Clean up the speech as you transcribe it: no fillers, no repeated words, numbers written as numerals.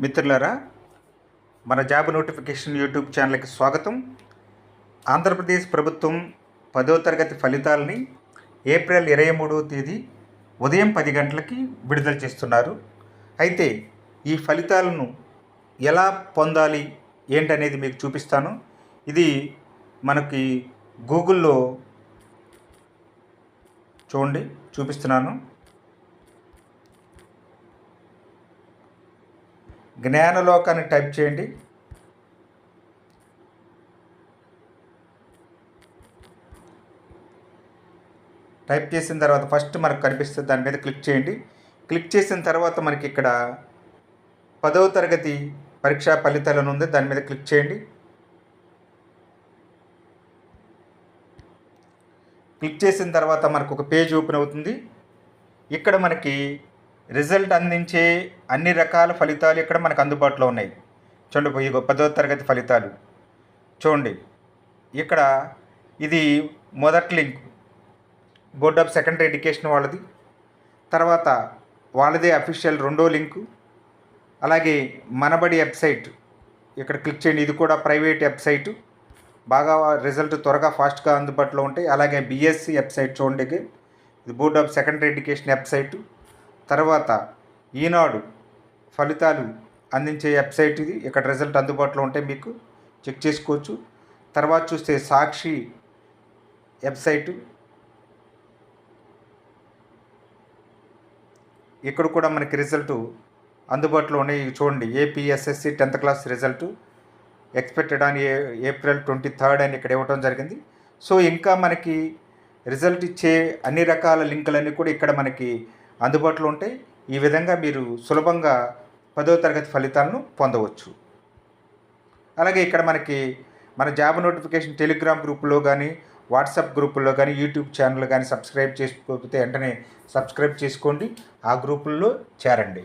మిత్రులారా, మన job notification YouTube ఛానల్కి స్వాగతం. ఆంధ్రప్రదేశ్ ప్రభుత్వం 10వ తరగతి ఫలితాలని ఏప్రిల్ 23వ తేదీ ఉదయం 10 గంటలకి విడుదల చేస్తున్నారు. అయితే ఈ ఫలితాలను ఎలా పొందాలి ఏంటనేది మీకు చూపిస్తాను. ఇది మనకి గూగుల్లో చూడండి, చూపిస్తున్నాను. జ్ఞానలోకాన్ని టైప్ చేయండి. టైప్ చేసిన తర్వాత ఫస్ట్ మనకు కనిపిస్తుంది, దాని మీద క్లిక్ చేయండి. క్లిక్ చేసిన తర్వాత మనకి ఇక్కడ 10వ తరగతి పరీక్షా ఫలితాలను ఉంది, దాని మీద క్లిక్ చేయండి. క్లిక్ చేసిన తర్వాత మనకు ఒక పేజ్ ఓపెన్ అవుతుంది. ఇక్కడ మనకి రిజల్ట్ అందించే అన్ని రకాల ఫలితాలు ఇక్కడ మనకు అందుబాటులో ఉన్నాయి. చూడండి, 10వ తరగతి ఫలితాలు చూడండి. ఇక్కడ ఇది మొదటి link board of secondary education వాళ్ళది. తర్వాత వాళ్ళదే అఫీషియల్ రెండో లింకు. అలాగే మనబడి వెబ్సైట్ ఇక్కడ క్లిక్ చేయండి. ఇది కూడా ప్రైవేట్ వెబ్సైటు, బాగా రిజల్ట్ త్వరగా ఫాస్ట్గా అందుబాటులో ఉంటాయి. అలాగే బిఎస్సి వెబ్సైట్ చూడండి, ఇది board of secondary education website. తర్వాత ఈనాడు ఫలితాలు అందించే వెబ్సైట్ ఇది. ఇక్కడ రిజల్ట్ అందుబాటులో ఉంటే మీకు చెక్ చేసుకోవచ్చు. తర్వాత చూస్తే సాక్షి వెబ్సైటు, ఇక్కడ కూడా మనకి రిజల్ట్ అందుబాటులో ఉన్నాయి. చూడండి, APSSC 10th class result expected on April 23rd అని ఇక్కడ ఇవ్వడం జరిగింది. సో ఇంకా మనకి రిజల్ట్ ఇచ్చే అన్ని రకాల లింకులన్నీ కూడా ఇక్కడ మనకి అందుబాటులో ఉంటాయి. ఈ విధంగా మీరు సులభంగా 10వ తరగతి ఫలితాలను పొందవచ్చు. అలాగే ఇక్కడ మనకి మన జాబ్ నోటిఫికేషన్ టెలిగ్రామ్ గ్రూపులో కానీ, వాట్సాప్ గ్రూపుల్లో కానీ, యూట్యూబ్ ఛానల్ కానీ సబ్స్క్రైబ్ చేసుకోకపోతే వెంటనే సబ్స్క్రైబ్ చేసుకోండి, ఆ గ్రూపుల్లో చేరండి.